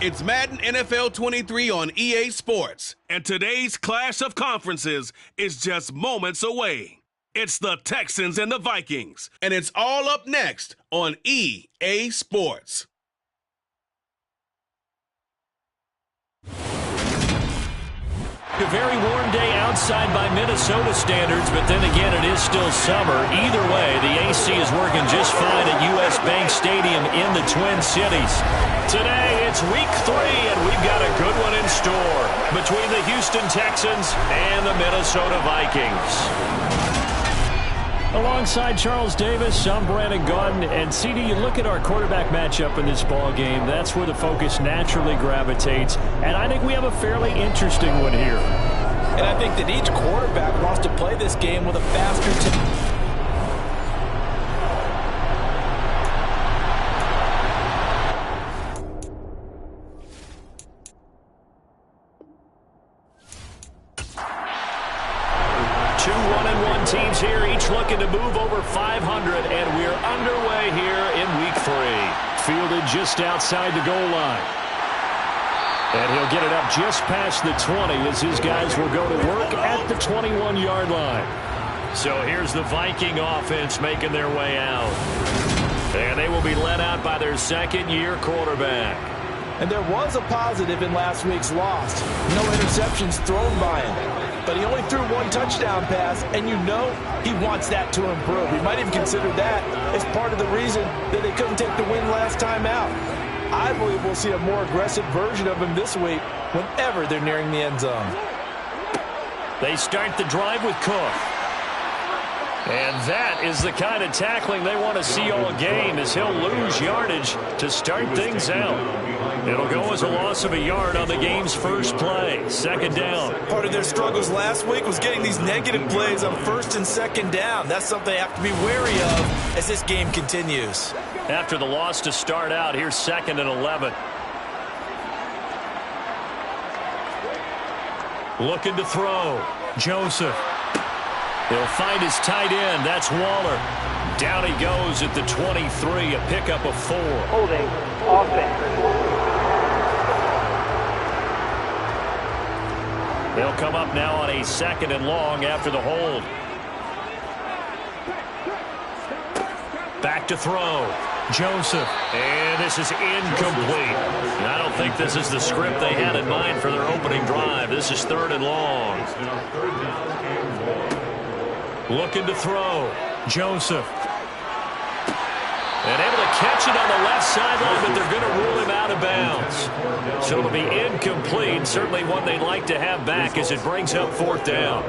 It's Madden NFL 23 on EA Sports, and today's clash of conferences is just moments away. It's the Texans and the Vikings, and it's all up next on EA Sports. A very warm day outside by Minnesota standards, but then again, it is still summer. Either way, the AC is working just fine at US Bank Stadium in the Twin Cities. Today, it's week 3, and we've got a good one in store between the Houston Texans and the Minnesota Vikings. Alongside Charles Davis, I'm Brandon Gaudin, and CD, you look at our quarterback matchup in this ball game, that's where the focus naturally gravitates, and I think we have a fairly interesting one here. And I think that each quarterback wants to play this game with a faster tempo. Teams here, each looking to move over 500, and we're underway here in week 3. Fielded just outside the goal line. And he'll get it up just past the 20 as his guys will go to work at the 21-yard line. So here's the Viking offense making their way out. And they will be led out by their second-year quarterback. And there was a positive in last week's loss. No interceptions thrown by him. But he only threw 1 touchdown pass, and you know he wants that to improve. He might even consider that as part of the reason that they couldn't take the win last time out. I believe we'll see a more aggressive version of him this week whenever they're nearing the end zone. They start the drive with Cook. And that is the kind of tackling they want to see all game, as he'll lose yardage to start things out. It'll go as a loss of a yard on the game's first play. Second down. Part of their struggles last week was getting these negative plays on first and second down. That's something they have to be wary of as this game continues. After the loss to start out, here's 2nd and 11. Looking to throw. Joseph. He'll find his tight end. That's Waller. Down he goes at the 23, a pickup of 4. Holding offense. They'll come up now on a 2nd and long after the hold. Back to throw. Joseph. And this is incomplete. And I don't think this is the script they had in mind for their opening drive. This is 3rd and long. Looking to throw. Joseph. And able to catch it on the left sideline, but they're going to rule him out of bounds. So it'll be incomplete. Certainly one they'd like to have back as it brings up 4th down.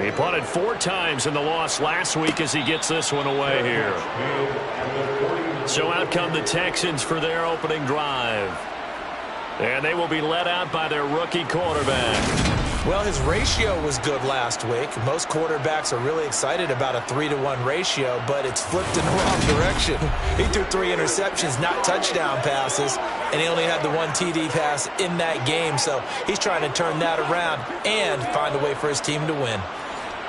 He punted 4 times in the loss last week as he gets this one away here. So out come the Texans for their opening drive. And they will be led out by their rookie quarterback. Well, his ratio was good last week. Most quarterbacks are really excited about a 3-to-1 ratio, but it's flipped in the wrong direction. He threw 3 interceptions, not touchdown passes, and he only had the 1 TD pass in that game. So he's trying to turn that around and find a way for his team to win.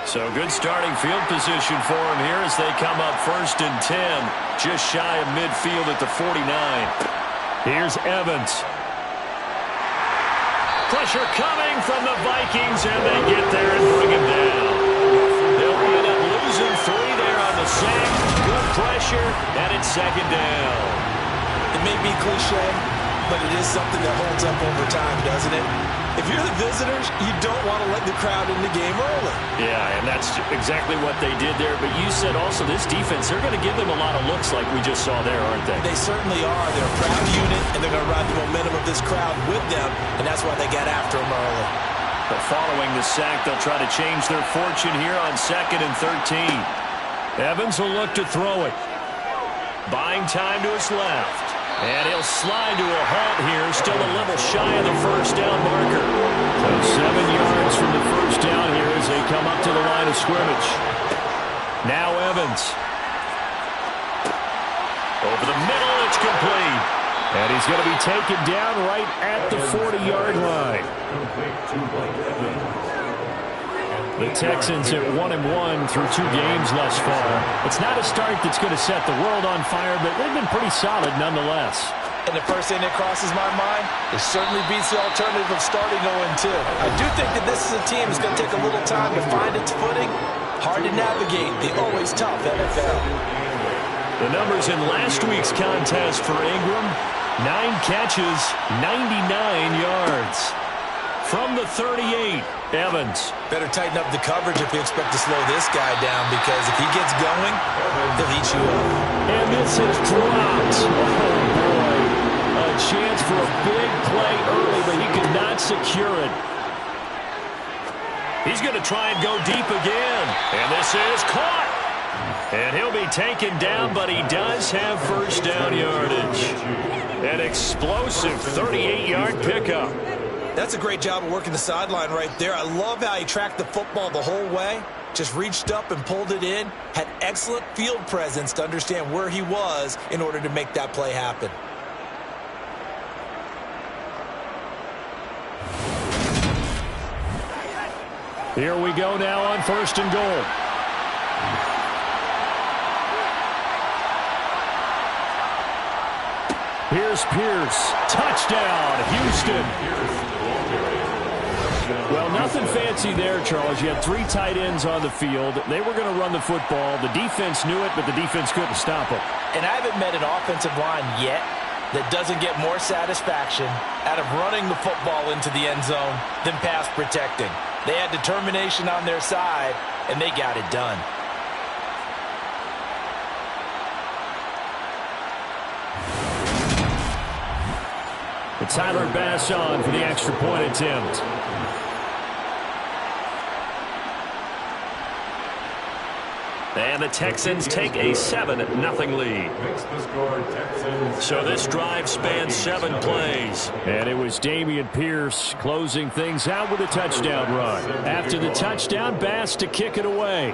So good starting field position for him here as they come up 1st and 10, just shy of midfield at the 49. Here's Evans. Pressure coming from the Vikings, and they get there and bring him down. They'll wind up losing 3 there on the sack. Good pressure, and it's 2nd down. It may be cliche, but it is something that holds up over time, doesn't it? If you're the visitors, you don't want to let the crowd in the game early. Yeah, and that's exactly what they did there. But you said also this defense, they're going to give them a lot of looks like we just saw there, aren't they? They certainly are. They're a proud unit, and they're going to ride the momentum of this crowd with them, and that's why they got after them early. But following the sack, they'll try to change their fortune here on 2nd and 13. Evans will look to throw it. Buying time to his left. And he'll slide to a halt here, still a little shy of the 1st down marker. So 7 yards from the 1st down here as they come up to the line of scrimmage. Now Evans. Over the middle, it's complete. And he's going to be taken down right at the 40-yard line. The Texans at 1-1 through 2 games thus far. It's not a start that's going to set the world on fire, but they've been pretty solid nonetheless. And the first thing that crosses my mind, it certainly beats the alternative of starting 0-2. I do think that this is a team that's going to take a little time to find its footing. Hard to navigate the always tough NFL. The numbers in last week's contest for Ingram: 9 catches, 99 yards. From the 38, Evans. Better tighten up the coverage if you expect to slow this guy down, because if he gets going, he'll eat you up. And this has dropped. Oh, boy. A chance for a big play early, but he could not secure it. He's going to try and go deep again. And this is caught. And he'll be taken down, but he does have first down yardage. An explosive 38-yard pickup. That's a great job of working the sideline right there. I love how he tracked the football the whole way. Just reached up and pulled it in. Had excellent field presence to understand where he was in order to make that play happen. Here we go now on 1st and goal. Here's Pierce. Touchdown, Houston. Well, nothing fancy there, Charles. You had 3 tight ends on the field. They were going to run the football. The defense knew it, but the defense couldn't stop them. And I haven't met an offensive line yet that doesn't get more satisfaction out of running the football into the end zone than pass protecting. They had determination on their side, and they got it done. And Tyler Bass on for the extra point attempt. And the Texans take a 7-0 lead. So this drive spans 7 plays. And it was Dameon Pierce closing things out with a touchdown run. After the touchdown, Bass to kick it away.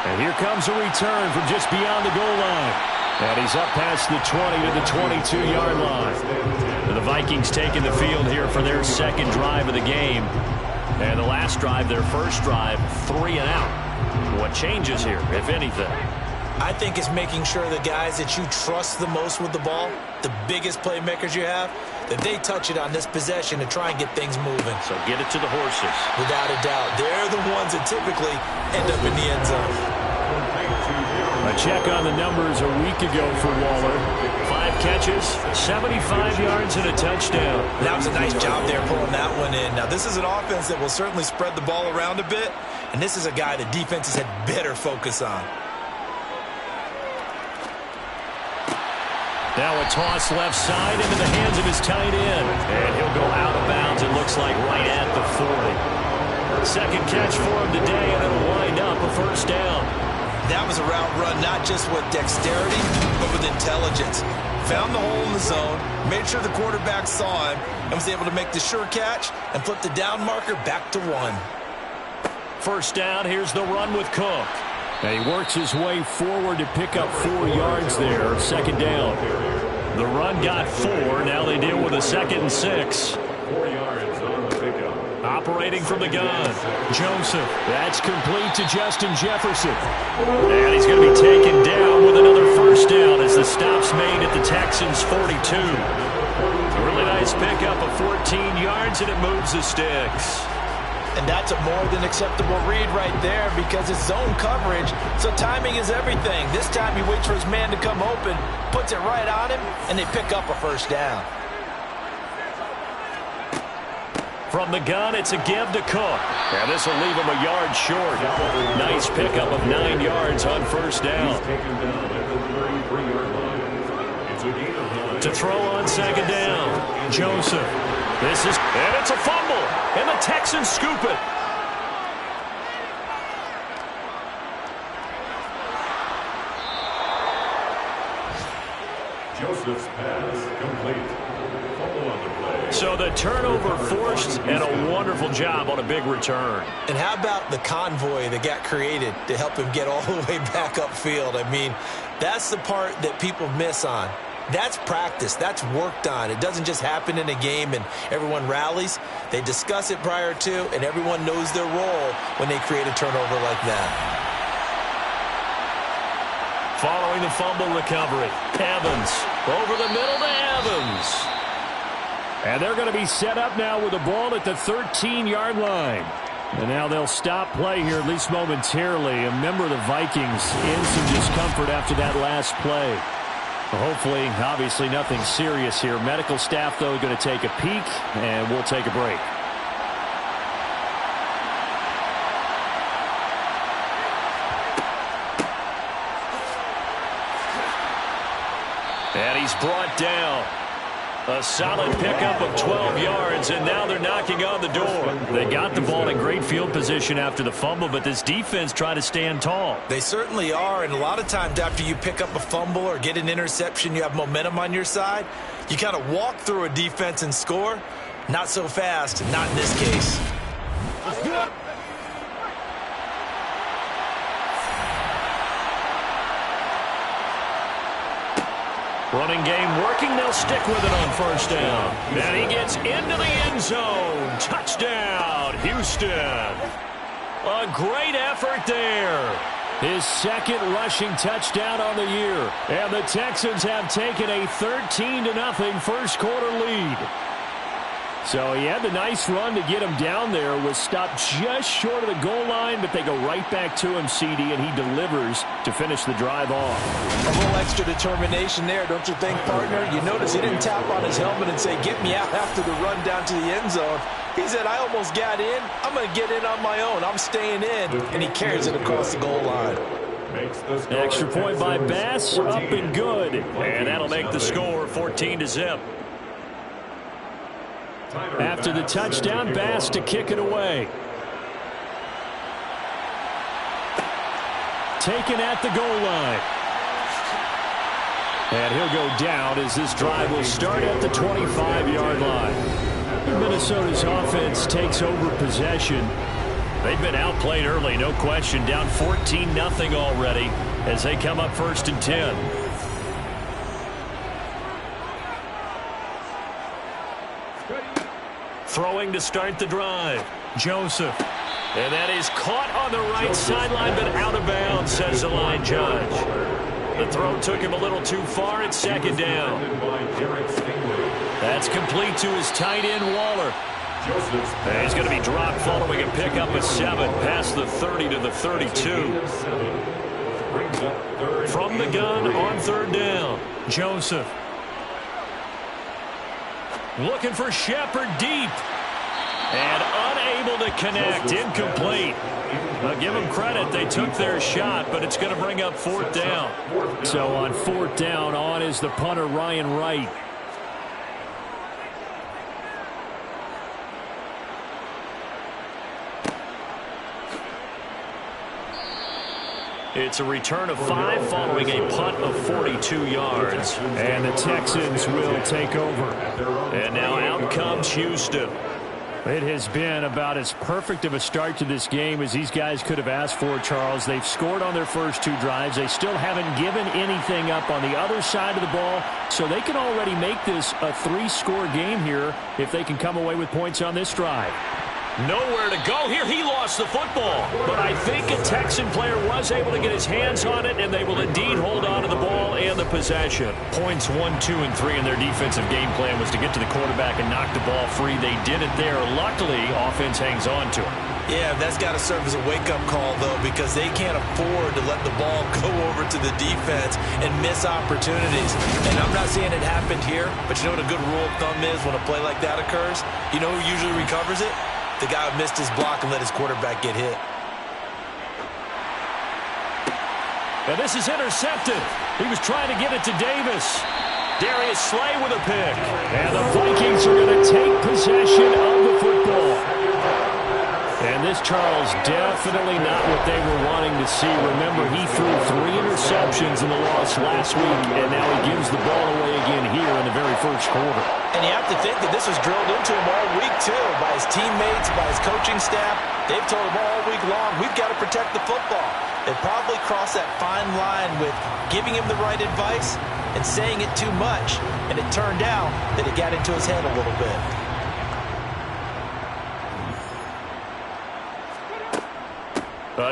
And here comes a return from just beyond the goal line. And he's up past the 20 to the 22-yard line. The Vikings taking the field here for their second drive of the game. And the last drive, their first drive, 3 and out. What changes here, if anything? I think it's making sure the guys that you trust the most with the ball, the biggest playmakers you have, that they touch it on this possession to try and get things moving. So get it to the horses. Without a doubt. They're the ones that typically end up in the end zone. A check on the numbers a week ago for Waller. 5 catches, 75 yards, and a touchdown. That was a nice job there pulling that one in. Now, this is an offense that will certainly spread the ball around a bit, and this is a guy that defenses had better focus on. Now a toss left side into the hands of his tight end. And he'll go out of bounds, it looks like, right at the 40. Second catch for him today, and it'll wind up a first down. That was a route run not just with dexterity, but with intelligence. Found the hole in the zone, made sure the quarterback saw him, and was able to make the sure catch and flip the down marker back to 1. First down, here's the run with Cook. And he works his way forward to pick up 4 yards there, second down. The run got 4, now they deal with a 2nd and 6. 4 yards on the pickup. Operating from the gun, Joseph. That's complete to Justin Jefferson. And he's going to be taken down with another first down as the stop's made at the Texans' 42. A really nice pickup of 14 yards, and it moves the sticks. And that's a more than acceptable read right there because it's zone coverage, so timing is everything. This time he waits for his man to come open, puts it right on him, and they pick up a first down. From the gun, it's a give to Cook. And this will leave him a yard short. Nice pickup of 9 yards on first down. To throw on second down, Joseph. And it's a fumble, and the Texans scoop it. Joseph's pass complete. Fumble on the play. So the turnover forced, and a wonderful job on a big return. And how about the convoy that got created to help him get all the way back upfield? I mean, that's the part that people miss on. That's practice. That's worked on. It doesn't just happen in a game and everyone rallies. They discuss it prior to, and everyone knows their role when they create a turnover like that. Following the fumble recovery. Evans over the middle to Evans. And they're going to be set up now with the ball at the 13-yard line. And now they'll stop play here, at least momentarily. A member of the Vikings in some discomfort after that last play. Hopefully, obviously, nothing serious here. Medical staff, though, going to take a peek, and we'll take a break. And he's brought down. A solid pickup of 12 yards, and now they're knocking on the door. They got the ball in great field position after the fumble, but this defense tried to stand tall. They certainly are, and a lot of times after you pick up a fumble or get an interception, you have momentum on your side. You kind of walk through a defense and score. Not so fast, not in this case. Running game working. They'll stick with it on first down. And he gets into the end zone. Touchdown, Houston. A great effort there. His second rushing touchdown on the year. And the Texans have taken a 13-0 first quarter lead. So he had the nice run to get him down there. Was stopped just short of the goal line, but they go right back to him, CD, and he delivers to finish the drive off. A little extra determination there, don't you think, partner? You notice he didn't tap on his helmet and say, get me out after the run down to the end zone. He said, I almost got in. I'm going to get in on my own. I'm staying in. And he carries it across the goal line. Extra point by Bass, up and good. And that'll make the score 14-0. After the touchdown, Bass to kick it away. Taken at the goal line. And he'll go down as this drive will start at the 25-yard line. Minnesota's offense takes over possession. They've been outplayed early, no question. Down 14-0 already as they come up 1st and 10. Throwing to start the drive. Joseph. And that is caught on the right sideline, but out of bounds, says the line judge. The throw took him a little too far at 2nd down. That's complete to his tight end, Waller. And he's going to be dropped following a pickup of 7 past the 30 to the 32. From the gun on 3rd down, Joseph. Looking for Shepard deep. And unable to connect. Incomplete. I'll give them credit. They took their shot, but it's going to bring up 4th down. So on 4th down, on is the punter, Ryan Wright. It's a return of 5 following a punt of 42 yards. And the Texans will take over. And now out comes Houston. It has been about as perfect of a start to this game as these guys could have asked for, Charles. They've scored on their first 2 drives. They still haven't given anything up on the other side of the ball, so they can already make this a 3-score game here if they can come away with points on this drive. Nowhere to go here. He lost the football. But I think a Texan player was able to get his hands on it, and they will indeed hold on to the ball and the possession. Points 1, 2, and 3 in their defensive game plan was to get to the quarterback and knock the ball free. They did it there. Luckily, offense hangs on to it. Yeah, that's got to serve as a wake-up call, though, because they can't afford to let the ball go over to the defense and miss opportunities. And I'm not saying it happened here, but you know what a good rule of thumb is when a play like that occurs? You know who usually recovers it? The guy who missed his block and let his quarterback get hit. And this is intercepted. He was trying to get it to Davis. Darius Slay with a pick. And the Vikings are going to take possession of the football. And this, Charles, definitely not what they were wanting to see. Remember, he threw 3 interceptions in the loss last week, and now he gives the ball away again here in the very first quarter. And you have to think that this was drilled into him all week, too, by his teammates, by his coaching staff. They've told him all week long, we've got to protect the football. They probably crossed that fine line with giving him the right advice and saying it too much. And it turned out that it got into his head a little bit.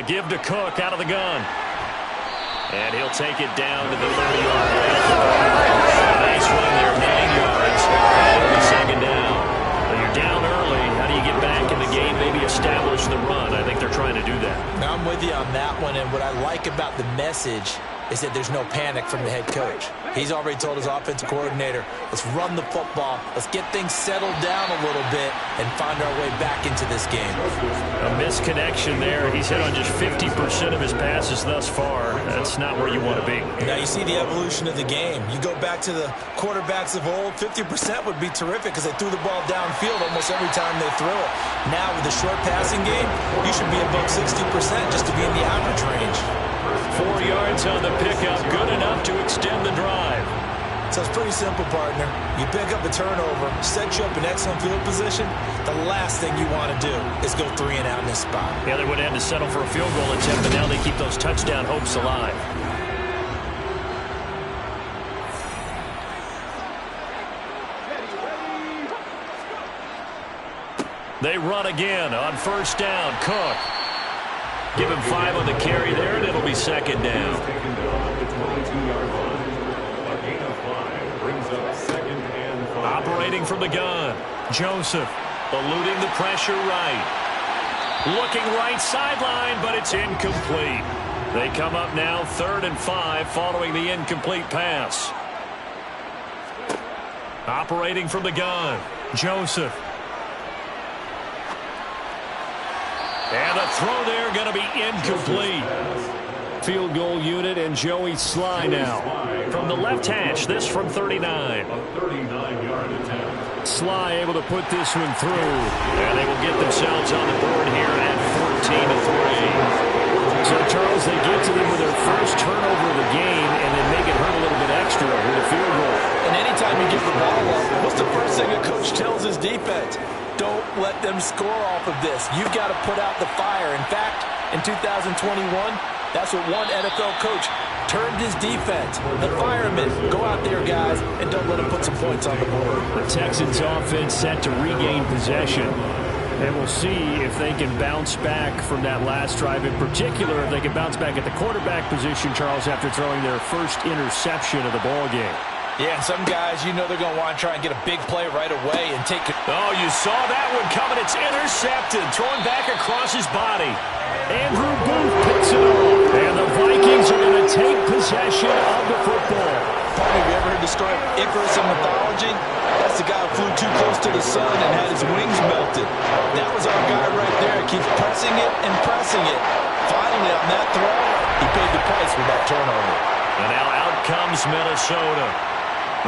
Give to Cook out of the gun. And he'll take it down to the 30-yard line. Nice run there, 9 yards. And it'll be second down. Well, you're down early. How do you get back in the game? Maybe establish the run. I think they're trying to do that. Now, I'm with you on that one, and what I like about the message is that there's no panic from the head coach. He's already told his offensive coordinator, let's run the football, let's get things settled down a little bit and find our way back into this game. A misconnection there. He's hit on just 50% of his passes thus far. That's not where you want to be. Now you see the evolution of the game. You go back to the quarterbacks of old, 50% would be terrific because they threw the ball downfield almost every time they threw it. Now with the short passing game, you should be above 60% just to be in the average range. 4 yards on the pickup, good enough to extend the drive. So it's pretty simple, partner. You pick up a turnover, set you up in excellent field position. The last thing you want to do is go 3 and out in this spot. The other would have to settle for a field goal attempt, but now they keep those touchdown hopes alive. They run again on first down. Cook. Give him 5 on the carry there, and it'll be second down. Taken down at the 22-yard line. A gain of 5 brings up second and 5. Operating from the gun. Joseph eluding the pressure right. Looking right sideline, but it's incomplete. They come up now 3rd and 5 following the incomplete pass. Operating from the gun. Joseph. And the throw there going to be incomplete. Field goal unit and Joey Sly now. From the left hash, this from 39. A 39-yard attempt. Sly able to put this one through. And they will get themselves on the board here at 14-3. So, Charles, they get to them with their first turnover of the game and then make it hurt a little bit extra with a field goal. And anytime you give the ball up, what's the first thing a coach tells his defense? Don't let them score off of this. You've got to put out the fire. In fact, in 2021, that's what one NFL coach termed his defense. The firemen. Go out there, guys, and don't let them put some points on the board. The Texans offense set to regain possession. And we'll see if they can bounce back from that last drive. In particular, if they can bounce back at the quarterback position, Charles, after throwing their first interception of the ball game. Yeah, and some guys, you know they're going to want to try and get a big play right away and take it. Oh, you saw that one coming. It's intercepted. Throwing back across his body. Andrew Booth picks it off. And the Vikings are going to take possession of the football. Have you ever heard the story of Icarus in mythology? That's the guy who flew too close to the sun and had his wings melted. That was our guy right there. He keeps pressing it and pressing it. Finally, on that throw, he paid the price with that turnover. And now out comes Minnesota.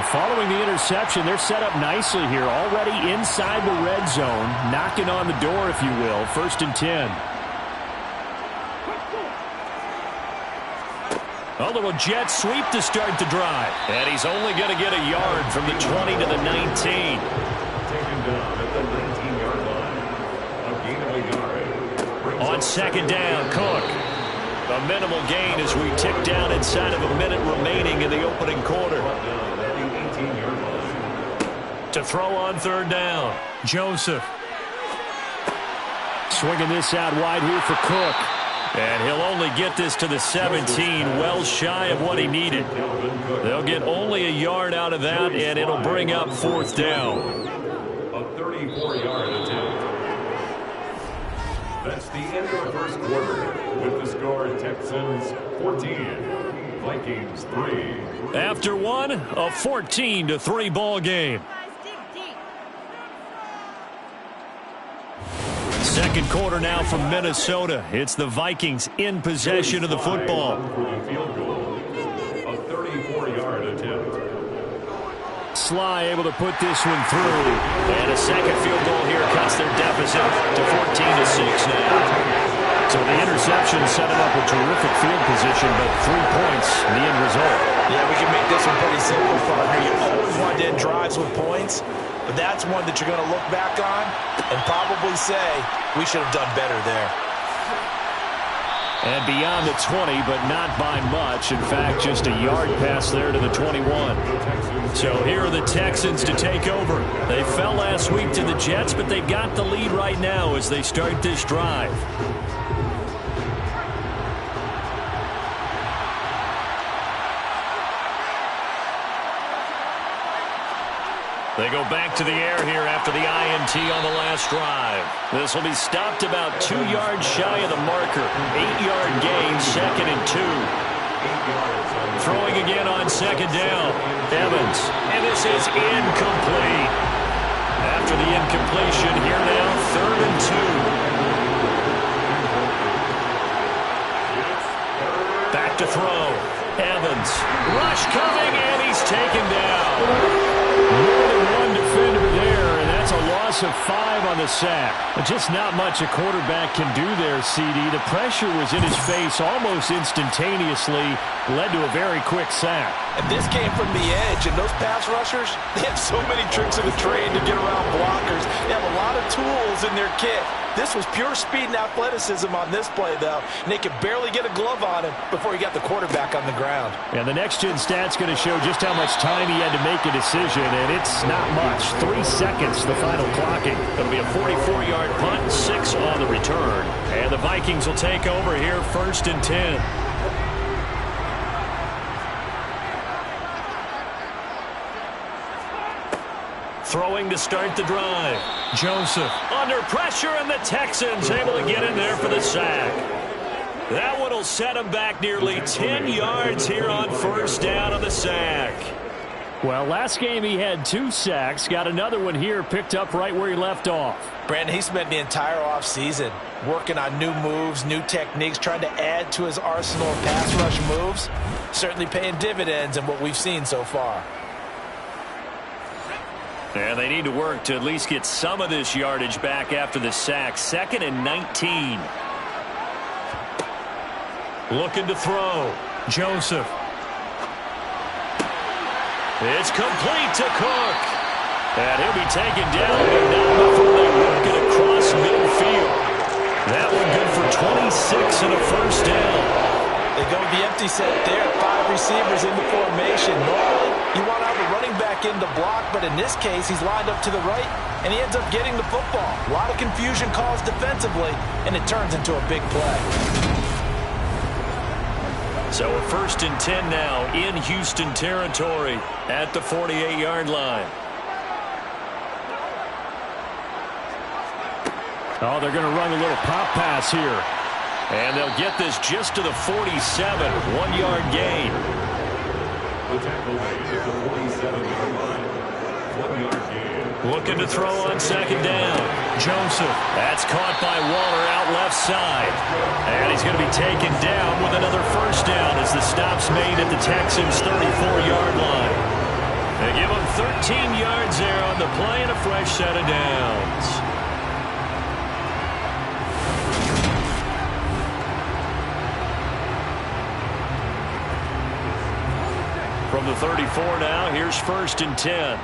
Following the interception, they're set up nicely here, already inside the red zone, knocking on the door, if you will, 1st and 10. A little jet sweep to start the drive. And he's only going to get a yard from the 20 to the 19. Taken down at the 19-yard line. A gain of a yard. On second down, Cook. A minimal gain as we tick down inside of a minute remaining in the opening quarter. To throw on 3rd down, Joseph. Swinging this out wide here for Cook. And he'll only get this to the 17, well shy of what he needed. They'll get only a yard out of that, and it'll bring up 4th down. A 34-yard attempt. That's the end of the first quarter. With the score, Texans 14, Vikings 3. After one, a 14-3 ball game. Second quarter now from Minnesota. It's the Vikings in possession of the football. For the field goal, a 34-yard attempt. Sly able to put this one through. And a second field goal here cuts their deficit to 14-6 now. So the interception set him up a terrific field position, but 3 points, the end result. Yeah, we can make this one pretty simple, partner. You always want to end drives with points, but that's one that you're going to look back on and probably say, we should have done better there. And beyond the 20, but not by much. In fact, just a yard pass there to the 21. So here are the Texans to take over. They fell last week to the Jets, but they've got the lead right now as they start this drive. They go back to the air here after the INT on the last drive. This will be stopped about 2 yards shy of the marker. 8-yard gain, 2nd and 2. Throwing again on 2nd down. Evans. And this is incomplete. After the incompletion, here now, 3rd and 2. Back to throw. Evans. Rush coming, and he's taken down. More than one defender there, and that's a loss of 5 on the sack. But just not much a quarterback can do there, CD. The pressure was in his face almost instantaneously, led to a very quick sack. And this came from the edge, and those pass rushers, they have so many tricks of the trade to get around blockers. They have a lot of tools in their kit. This was pure speed and athleticism on this play, though, and they could barely get a glove on him before he got the quarterback on the ground. And the next-gen stat's going to show just how much time he had to make a decision, and it's not much. 3 seconds, the final clocking. It'll be a 44-yard punt, 6 on the return. And the Vikings will take over here, 1st and 10. Throwing to start the drive. Joseph under pressure, and the Texans able to get in there for the sack. That one will set him back nearly 10 yards here on 1st down on the sack. Well, last game he had 2 sacks. Got another one here, picked up right where he left off. Brandon, he spent the entire offseason working on new moves, new techniques, trying to add to his arsenal of pass rush moves. Certainly paying dividends in what we've seen so far. And they need to work to at least get some of this yardage back after the sack. 2nd and 19. Looking to throw. Joseph. It's complete to Cook. And he'll be taken down, but not before they work it across midfield. That one good for 26 and a 1st down. They go with the empty set there. 5 receivers in the formation. Normally, you want to have a running back in the block, but in this case, he's lined up to the right, and he ends up getting the football. A lot of confusion caused defensively, and it turns into a big play. So a 1st and 10 now in Houston territory at the 48-yard line. Oh, they're going to run a little pop pass here. And they'll get this just to the 47, 1-yard gain. Looking to throw on 2nd down. Joseph. That's caught by Waller out left side. And he's going to be taken down with another 1st down as the stop's made at the Texans' 34-yard line. They give him 13 yards there on the play and a fresh set of downs. From the 34 now, here's 1st and 10.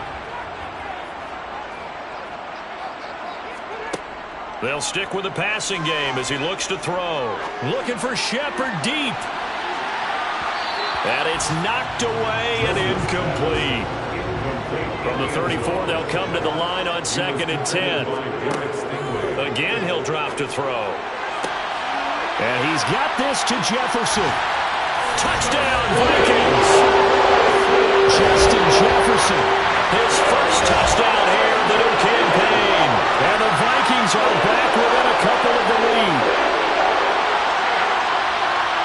They'll stick with the passing game as he looks to throw. Looking for Shepard deep. And it's knocked away and incomplete. From the 34, they'll come to the line on 2nd and 10. Again, he'll drop to throw. And he's got this to Jefferson. Touchdown, Vikings! Justin Jefferson, his 1st touchdown here in the new campaign. And the Vikings are back within a couple of the lead.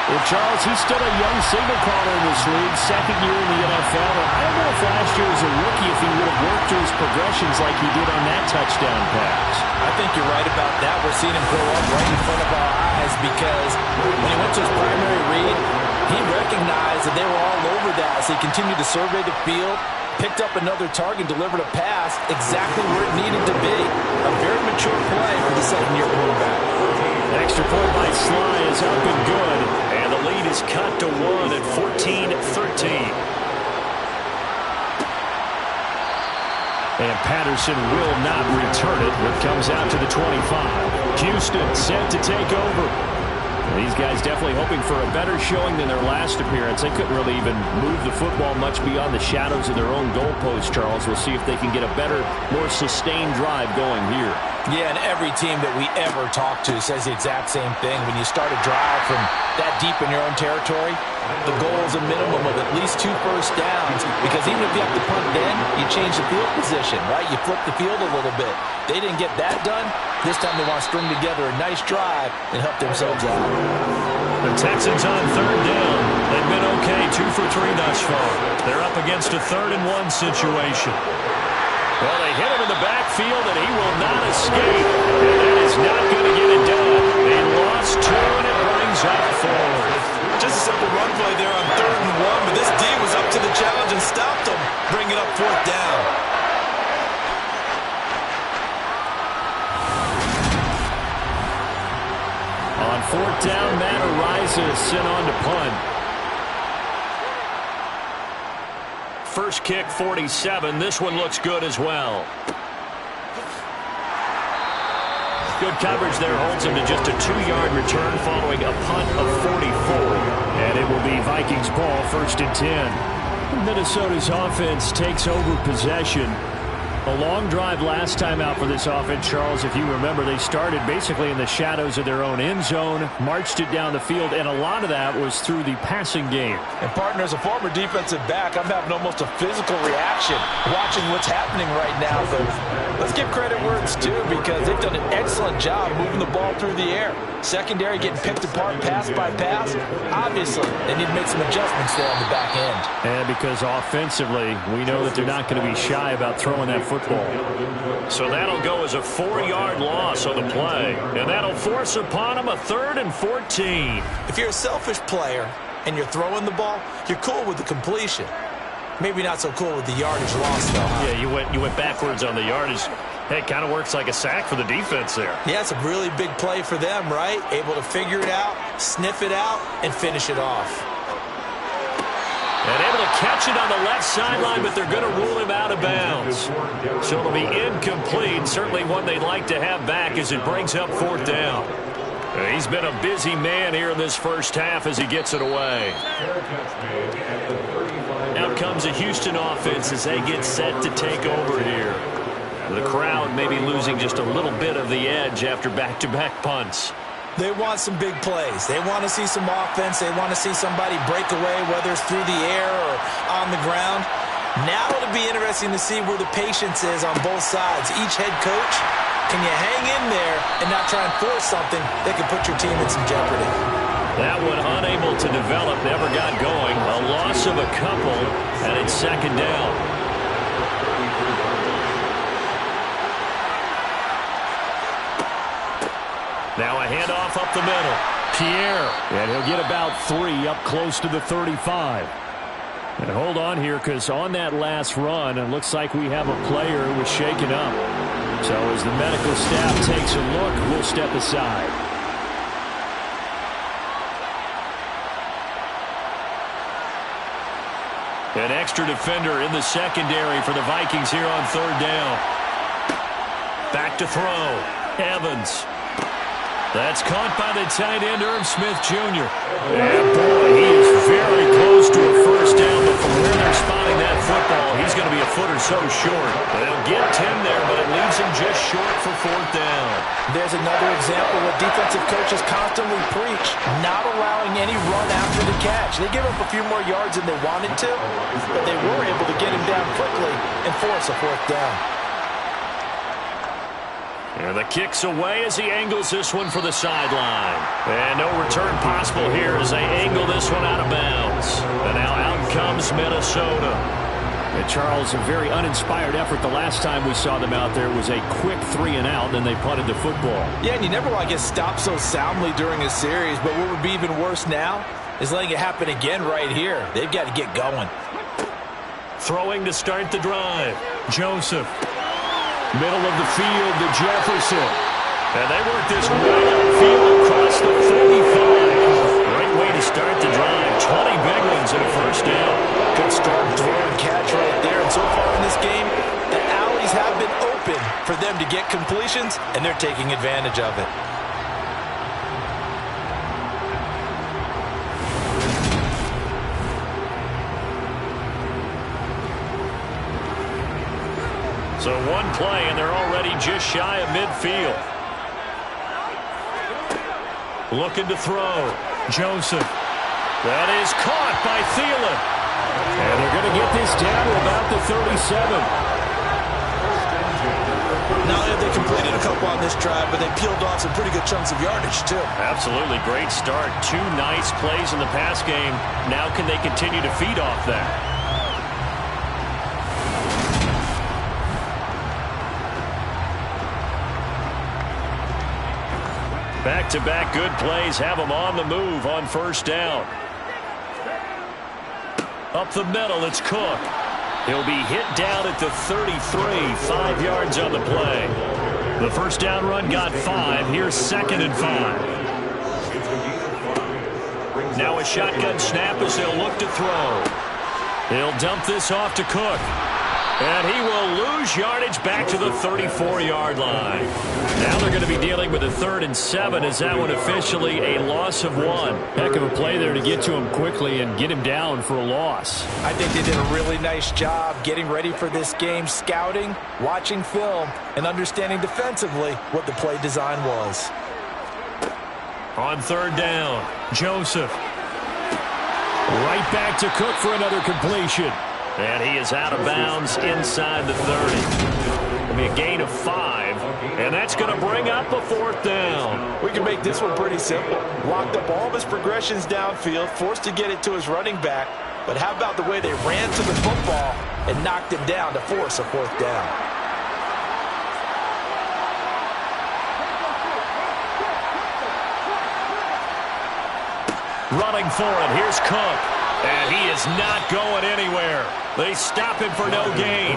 Well, Charles, he's still a young signal caller in this league, 2nd year in the NFL. And I don't know if last year as a rookie if he would have worked through his progressions like he did on that touchdown pass. I think you're right about that. We're seeing him grow up right in front of our eyes because when he went to his primary read, he recognized that they were all over that as he continued to survey the field, picked up another target, delivered a pass exactly where it needed to be. A very mature play for the 2nd-year quarterback. Extra point by Sly is up and good, and the lead is cut to 1 at 14-13. And Patterson will not return it. It comes out to the 25. Houston set to take over. These guys definitely hoping for a better showing than their last appearance. They couldn't really even move the football much beyond the shadows of their own goalpost, Charles. We'll see if they can get a better, more sustained drive going here. Yeah, and every team that we ever talk to says the exact same thing. When you start a drive from that deep in your own territory, The goal is a minimum of at least 2 first downs, because even if you have to punt then, you change the field position, right? You flip the field a little bit. They didn't get that done. This time they want to string together a nice drive and help themselves out. The Texans on 3rd down. They've been okay, 2 for 3 thus far. They're up against a 3rd and 1 situation. Well, they hit him in the backfield, and he will not escape. And that is not going to get it done. They lost 2, and it brings up 4. Just a simple run play there on 3rd and 1, but this D was up to the challenge and stopped them, bringing up 4th down. On 4th down, Matt Araiza is sent on to punt. First kick, 47. This one looks good as well. Good coverage there holds him to just a 2-yard return following a punt of 44. And it will be Vikings ball, 1st and 10. Minnesota's offense takes over possession. A long drive last time out for this offense, Charles. If you remember, they started basically in the shadows of their own end zone, marched it down the field, and a lot of that was through the passing game. And, partner, as a former defensive back, I'm having almost a physical reaction watching what's happening right now. But let's give credit where it's due, because they've done an excellent job moving the ball through the air. Secondary getting picked apart pass by pass. Obviously, they need to make some adjustments there on the back end. And because offensively, we know that they're not going to be shy about throwing that football. So that'll go as a 4-yard loss on the play. And that'll force upon them a 3rd and 14. If you're a selfish player and you're throwing the ball, you're cool with the completion. Maybe not so cool with the yardage loss, though. Huh? Yeah, you went backwards on the yardage. Hey, it kind of works like a sack for the defense there. Yeah, it's a really big play for them, right? Able to figure it out, sniff it out, and finish it off. And able to catch it on the left sideline, but they're going to rule him out of bounds. So it'll be incomplete. Certainly one they'd like to have back as it brings up 4th down. He's been a busy man here in this first half as he gets it away. Out comes a Houston offense as they get set to take over here. The crowd may be losing just a little bit of the edge after back-to-back punts. They want some big plays. They want to see some offense. They want to see somebody break away, whether it's through the air or on the ground. Now it'll be interesting to see where the patience is on both sides. Each head coach, can you hang in there and not try and force something that could put your team in some jeopardy? That one unable to develop, never got going. A loss of a couple, and it's 2nd down. Now a handoff up the middle. Pierre, and he'll get about 3 up close to the 35. And hold on here, because on that last run, it looks like we have a player who was shaken up. So as the medical staff takes a look, we'll step aside. An extra defender in the secondary for the Vikings here on 3rd down. Back to throw. Evans. That's caught by the tight end, Irv Smith Jr. And boy, he is very close to a first down, but from where they're spotting that football, he's going to be a foot or so short. They'll get 10 there, but it leaves him just short for 4th down. There's another example of what defensive coaches constantly preach, not allowing any run after the catch. They give up a few more yards than they wanted to, but they were able to get him down quickly and force a 4th down. And the kick's away as he angles this one for the sideline. And no return possible here as they angle this one out of bounds. And now out comes Minnesota. And Charles, a very uninspired effort the last time we saw them out there was a quick 3 and out, then they punted the football. Yeah, and you never want to get stopped so soundly during a series, but what would be even worse now is letting it happen again right here. They've got to get going. Throwing to start the drive. Joseph. Middle of the field to Jefferson. And they work this way upfield across the 45. Great way to start the drive. 20 big ones and a first down. Good strong throw and catch right there. And so far in this game, the alleys have been open for them to get completions, and they're taking advantage of it. So one play, and they're already just shy of midfield. Looking to throw. Joseph. That is caught by Thielen. And they're going to get this down to about the 37. Not only have they completed a couple on this drive, but they peeled off some pretty good chunks of yardage, too. Absolutely. Great start. 2 nice plays in the pass game. Now can they continue to feed off that? Back-to-back good plays have them on the move on first down. Up the middle, it's Cook. He'll be hit down at the 33, 5 yards on the play. The first down run got 5. Here's 2nd and 5. Now a shotgun snap as they'll look to throw. He'll dump this off to Cook. And he will lose yardage back to the 34-yard line. Now they're going to be dealing with a 3rd and 7. Is that one officially a loss of 1? Heck of a play there to get to him quickly and get him down for a loss. I think they did a really nice job getting ready for this game, scouting, watching film, and understanding defensively what the play design was. On 3rd down, Joseph. Right back to Cook for another completion. And he is out of bounds inside the 30. It'll be a gain of 5, and that's going to bring up a 4th down. We can make this one pretty simple. Locked up all of his progressions downfield, forced to get it to his running back. But how about the way they ran to the football and knocked him down to force a 4th down? Running for it, here's Cook. And he is not going anywhere. They stop him for no gain.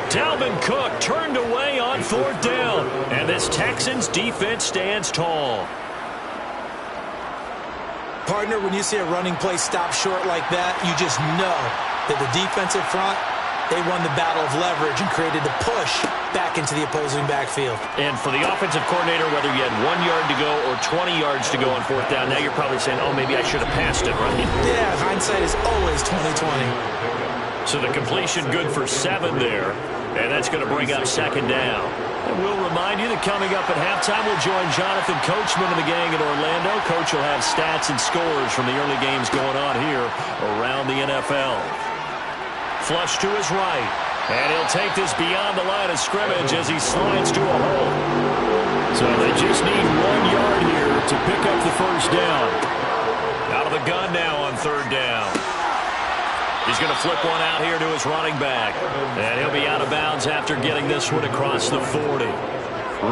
Dalvin Cook turned away on 4th down. And this Texans defense stands tall. Partner, when you see a running play stop short like that, you just know that the defensive front, they won the battle of leverage and created the push back into the opposing backfield. And for the offensive coordinator, whether you had 1 yard to go or 20 yards to go on 4th down, now you're probably saying, oh, maybe I should have passed it, right? Yeah, hindsight is always 20/20. So the completion good for 7 there, and that's going to bring up 2nd down. And we'll remind you that coming up at halftime, we'll join Jonathan Coachman and the gang in Orlando. Coach will have stats and scores from the early games going on here around the NFL. Flush to his right, and he'll take this beyond the line of scrimmage as he slides to a hole. So they just need 1 yard here to pick up the first down. Out of the gun now on 3rd down. He's going to flip one out here to his running back, and he'll be out of bounds after getting this one across the 40.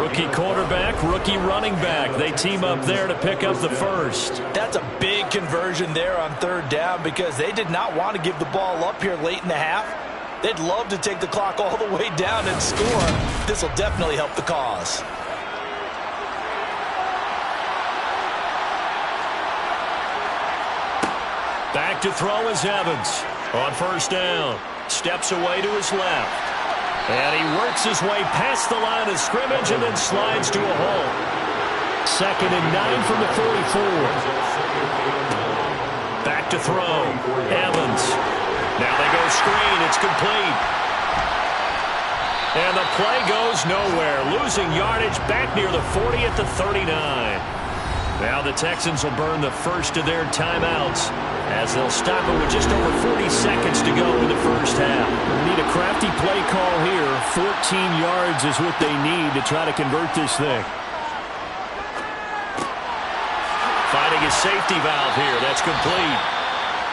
Rookie quarterback, rookie running back. They team up there to pick up the first. That's a big conversion there on 3rd down because they did not want to give the ball up here late in the half. They'd love to take the clock all the way down and score. This will definitely help the cause. Back to throw is Evans. On 1st down, steps away to his left. And he works his way past the line of scrimmage and then slides to a hole. 2nd and 9 from the 44. Back to throw. Evans. Now they go screen. It's complete. And the play goes nowhere. Losing yardage back near the 40 at the 39. Now the Texans will burn the first of their timeouts as they'll stop it with just over 40 seconds to go in the first half. Need a crafty play call here. 14 yards is what they need to try to convert this thing. Finding his safety valve here. That's complete.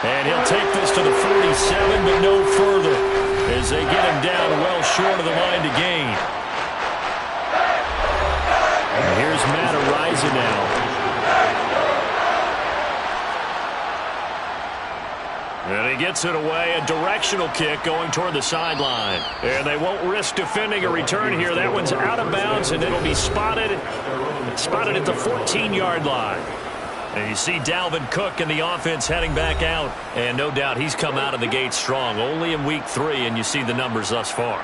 And he'll take this to the 47, but no further as they get him down well short of the line to gain. And here's Matt Araiza now. And he gets it away, a directional kick going toward the sideline. And they won't risk defending a return here. That one's out of bounds, and it'll be spotted at the 14-yard line. And you see Dalvin Cook and the offense heading back out. And no doubt he's come out of the gate strong. Only in week 3, and you see the numbers thus far.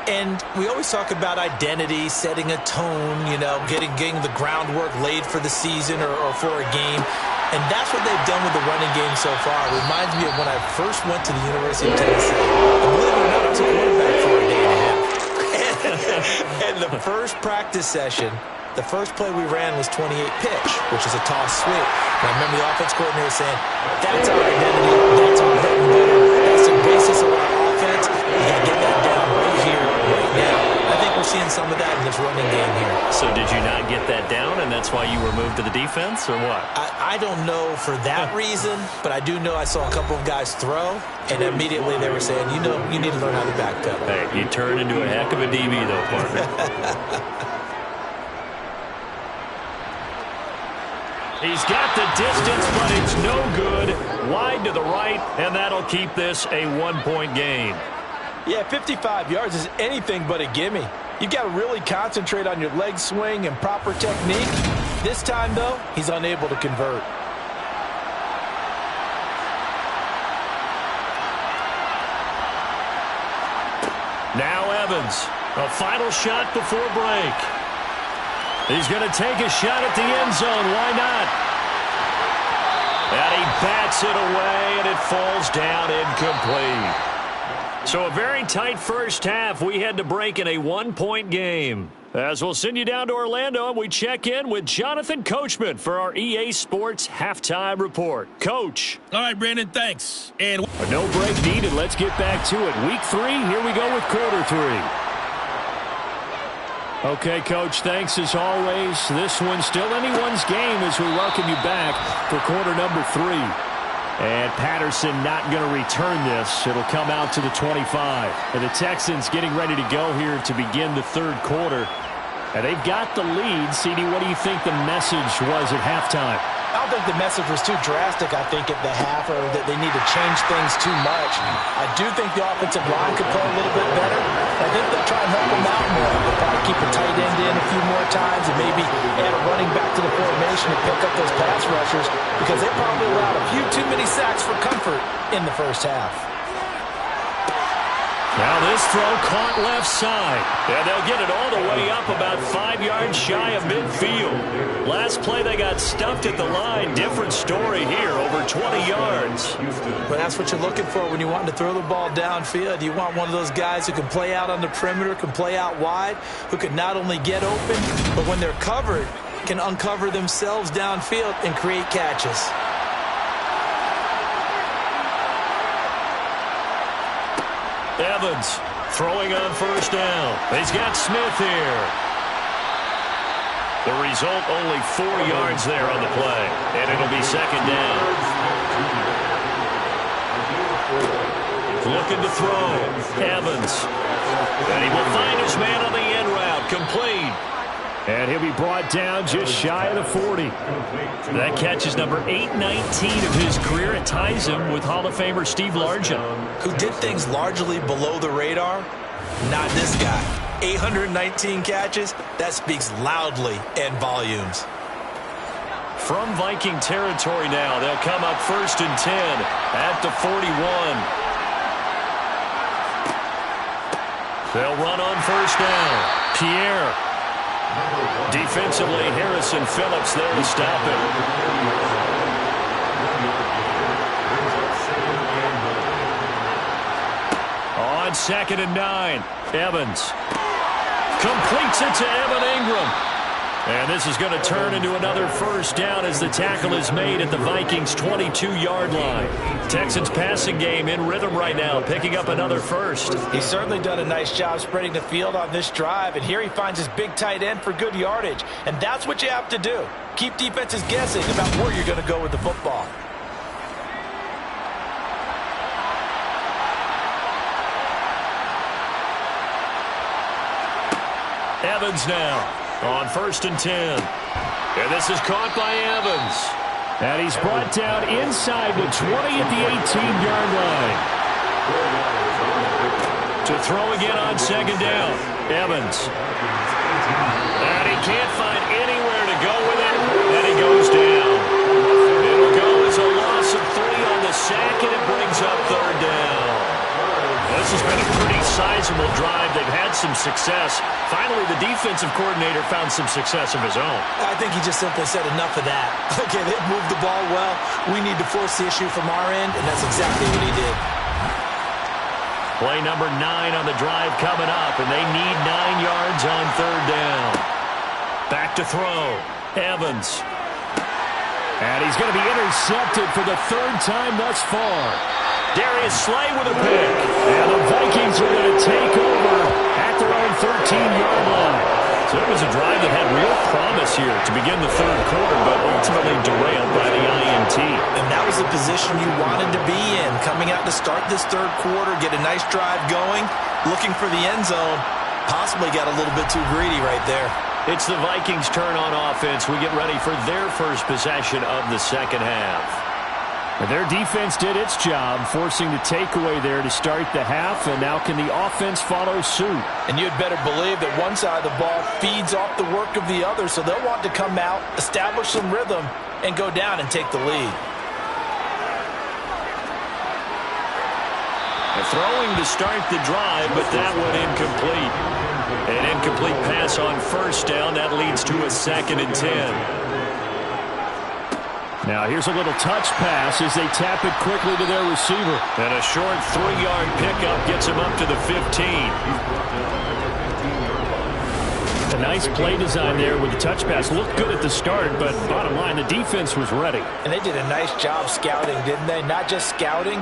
And we always talk about identity, setting a tone, you know, getting the groundwork laid for the season or for a game. And that's what they've done with the running game so far. It reminds me of when I first went to the University of Tennessee. And believe it or not, I was a quarterback for a day and a half. And the first practice session, The first play we ran was 28 pitch, which is a toss sweep. And I remember the offense coordinator saying, that's our identity, that's our bread and butter, that's the basis of our offense. We got to get that down right here, right now. I think we're seeing some of that in this running game here. So did you not get that down, and that's why you were moved to the defense, or what? I don't know for that reason, but I do know I saw a couple of guys throw, and immediately they were saying, you need to learn how to backpedal. Hey, you turned into a heck of a DB, though, partner. He's got the distance, but it's no good. Wide to the right, and that'll keep this a one-point game. Yeah, 55 yards is anything but a gimme. You've got to really concentrate on your leg swing and proper technique. This time, though, he's unable to convert. Now Evans, a final shot before break. He's going to take a shot at the end zone. Why not? And he bats it away, and it falls down incomplete. So a very tight first half. We had to break in a one-point game. As we'll send you down to Orlando, and we check in with Jonathan Coachman for our EA Sports Halftime Report. Coach. All right, Brandon, thanks. And no break needed. Let's get back to it. Week 3, here we go with quarter 3. Okay, Coach, thanks as always. This one's still anyone's game as we welcome you back for quarter number 3. And Patterson not going to return this. It'll come out to the 25. And the Texans getting ready to go here to begin the third quarter. And they've got the lead. CD, what do you think the message was at halftime? I don't think the message was too drastic, I think, at the half, or that they need to change things too much. I do think the offensive line could play a little bit better. I think they'll try and help them out more. They'll probably keep a tight end in a few more times and maybe add a running back to the formation to pick up those pass rushers, because they probably allowed a few too many sacks for comfort in the first half. Now this throw caught left side. And they'll get it all the way up about 5 yards shy of midfield. Last play they got stuffed at the line. Different story here, over 20 yards. But that's what you're looking for when you want to throw the ball downfield. You want one of those guys who can play out on the perimeter, can play out wide, who can not only get open, but when they're covered, can uncover themselves downfield and create catches. Evans throwing on first down. He's got Smith here. The result, only 4 yards there on the play. And it'll be second down. Looking to throw. Evans. And he will find his man on the end route. Complete. And he'll be brought down just shy of the 40. That catch is number 819 of his career. It ties him with Hall of Famer Steve Largent, who did things largely below the radar. Not this guy. 819 catches, that speaks loudly in volumes. From Viking territory now, they'll come up 1st and 10 at the 41. They'll run on first down. Pierre. Defensively, Harrison Phillips there to stop it. On 2nd and 9, Evans completes it to Evan Ingram. And this is going to turn into another first down as the tackle is made at the Vikings' 22-yard line. Texans passing game in rhythm right now, picking up another first. He's certainly done a nice job spreading the field on this drive, and here he finds his big tight end for good yardage. And that's what you have to do. Keep defenses guessing about where you're going to go with the football. Evans now on 1st and 10. And this is caught by Evans. And he's brought down inside the 20 at the 18-yard line. To throw again on 2nd down. Evans. And he can't find anywhere to go with it. And he goes down. It'll go as a loss of 3 on the sack, and it brings up 3rd down. This has been a pretty sizable drive. They've had some success. Finally, the defensive coordinator found some success of his own. I think he just simply said enough of that. Okay, they've moved the ball well. We need to force the issue from our end, and that's exactly what he did. Play number 9 on the drive coming up, and they need 9 yards on 3rd down. Back to to throw. Evans. And he's going to be intercepted for the third time thus far. Darius Slay with a pick. And the Vikings are going to take over at their own 13-yard line. So it was a drive that had real promise here to begin the third quarter, but ultimately derailed by the INT. And that was the position you wanted to be in, coming out to start this third quarter, get a nice drive going, looking for the end zone. Possibly got a little bit too greedy right there. It's the Vikings' turn on offense. We get ready for their first possession of the second half. Their defense did its job, forcing the takeaway there to start the half, and now can the offense follow suit? And you'd better believe that one side of the ball feeds off the work of the other, so they'll want to come out, establish some rhythm, and go down and take the lead. Throwing to start the drive, but that one incomplete. An incomplete pass on first down. That leads to a 2nd and 10. Now here's a little touch pass as they tap it quickly to their receiver. And a short 3-yard pickup gets him up to the 15. A nice play design there with the touch pass. Looked good at the start, but bottom line, the defense was ready. And they did a nice job scouting, didn't they? Not just scouting,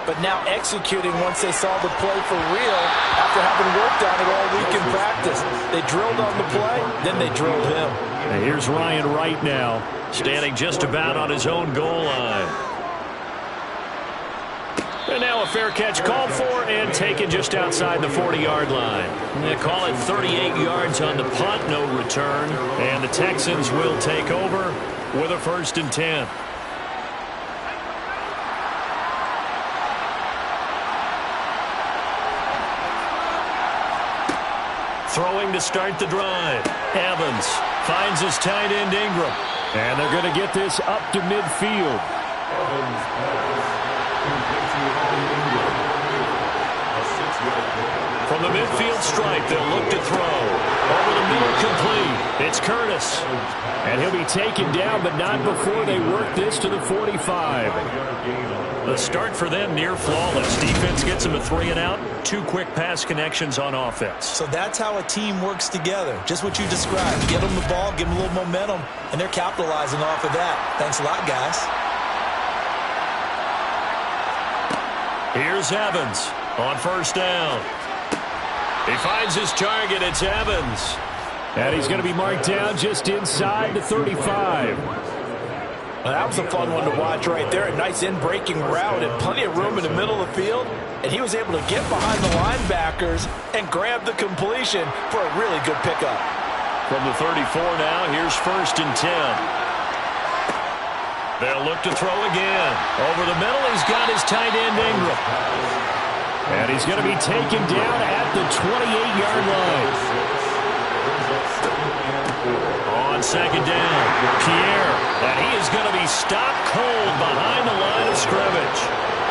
but now executing once they saw the play for real after having worked on it all week in practice. They drilled on the play, then they drilled him. And here's Ryan Wright now, standing just about on his own goal line. And now a fair catch called for and taken just outside the 40-yard line. They call it 38 yards on the punt, no return. And the Texans will take over with a 1st and 10. Throwing to start the drive. Evans finds his tight end Ingram. And they're going to get this up to midfield. From the midfield stripe, they'll look to throw. Over the middle, complete. It's Curtis. And he'll be taken down, but not before they work this to the 45. The start for them near flawless. Defense gets them a 3-and-out. 2 quick pass connections on offense. So that's how a team works together. Just what you described. Get them the ball, give them a little momentum, and they're capitalizing off of that. Thanks a lot, guys. Here's Evans on first down. He finds his target. It's Evans. And he's going to be marked down just inside the 35. Well, that was a fun one to watch right there. A nice in-breaking route and plenty of room in the middle of the field. And he was able to get behind the linebackers and grab the completion for a really good pickup. From the 34 now, here's 1st and 10. They'll look to throw again. Over the middle, he's got his tight end Ingram. And he's going to be taken down at the 28-yard line. On 2nd down, Pierre. And he is going to be stopped cold behind the line of scrimmage.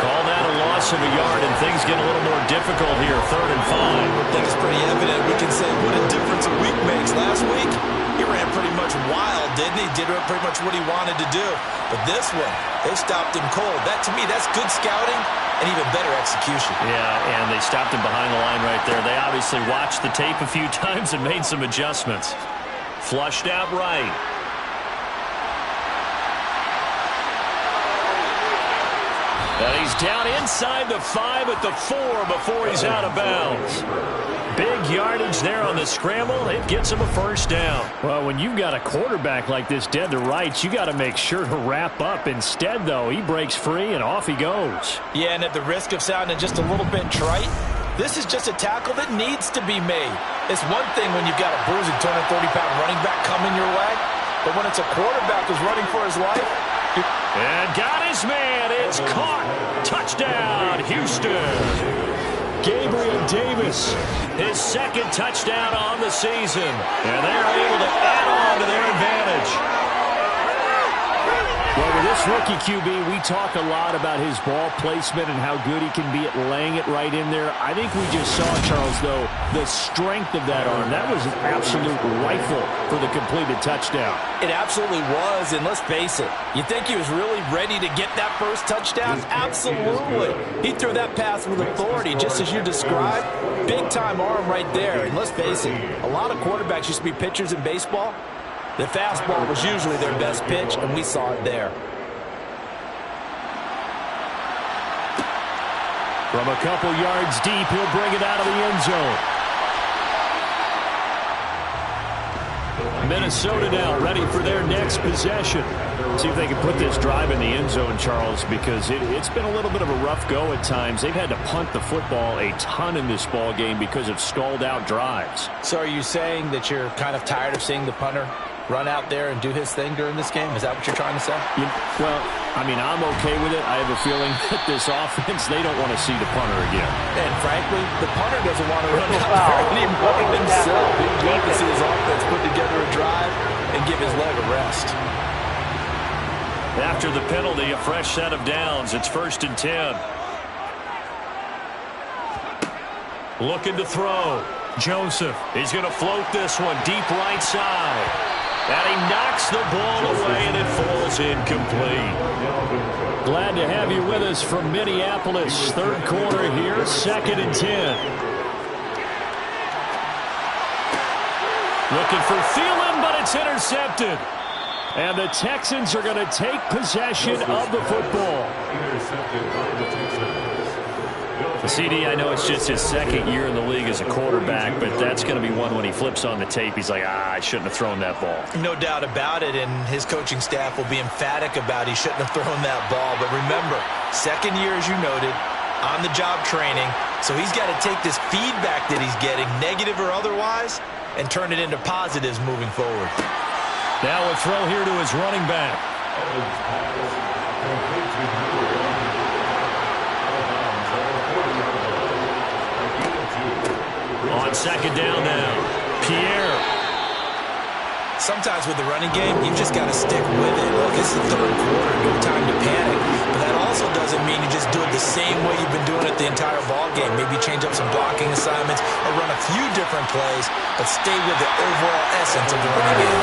Call that a loss of a yard, and things get a little more difficult here, 3rd and 5. I think it's pretty evident. We can say what a difference a week makes. Last week, he ran pretty much wild, didn't he? Did pretty much what he wanted to do. But this one, they stopped him cold. That, to me, that's good scouting and even better execution. Yeah, and they stopped him behind the line right there. They obviously watched the tape a few times and made some adjustments. Flushed out right. And he's down inside the 5 at the 4 before he's out of bounds. Big yardage there on the scramble. It gets him a 1st down. Well, when you've got a quarterback like this dead to rights, you got to make sure to wrap up. Instead, though, he breaks free and off he goes. Yeah, and at the risk of sounding just a little bit trite, this is just a tackle that needs to be made. It's one thing when you've got a bruising 230-pound running back coming your way, but when it's a quarterback who's running for his life, and got his man. It's caught. Touchdown, Houston. Gabriel Davis. His 2nd touchdown on the season. And they're able to add on to their advantage. Well, with this rookie QB, we talk a lot about his ball placement and how good he can be at laying it right in there. I think we just saw, Charles, though, the strength of that arm. That was an absolute rifle for the completed touchdown. It absolutely was, and let's face it, you think he was really ready to get that first touchdown? Absolutely. He threw that pass with authority, just as you described. Big-time arm right there, and let's face it, a lot of quarterbacks used to be pitchers in baseball. The fastball was usually their best pitch, and we saw it there. From a couple yards deep, he'll bring it out of the end zone. Minnesota now ready for their next possession. See if they can put this drive in the end zone, Charles, because it's been a little bit of a rough go at times. They've had to punt the football a ton in this ball game because of stalled-out drives. So are you saying that you're kind of tired of seeing the punter run out there and do his thing during this game? Is that what you're trying to say? Well, I mean, I'm okay with it. I have a feeling that this offense, they don't want to see the punter again. And frankly, the punter doesn't want to run out there anymore himself. He'd love to see his offense put together a drive and give his leg a rest. After the penalty, a fresh set of downs. It's 1st and 10. Looking to throw. Joseph. He's going to float this one deep right side. And he knocks the ball away, and it falls incomplete. Glad to have you with us from Minneapolis. Third quarter here, 2nd and 10. Looking for Thielen, but it's intercepted. And the Texans are going to take possession of the football. The CD, I know it's just his 2nd year in the league as a quarterback, but that's going to be one when he flips on the tape. He's like, I shouldn't have thrown that ball. No doubt about it, and his coaching staff will be emphatic about he shouldn't have thrown that ball. But remember, 2nd year, as you noted, on-the-job training, so he's got to take this feedback that he's getting, negative or otherwise, and turn it into positives moving forward. Now a throw here to his running back. On 2nd down now, Pierre. Sometimes with the running game, you've just got to stick with it. Look, it's the 3rd quarter, no time to panic. But that also doesn't mean you just do it the same way you've been doing it the entire ball game. Maybe change up some blocking assignments or run a few different plays, but stay with the overall essence of the running game.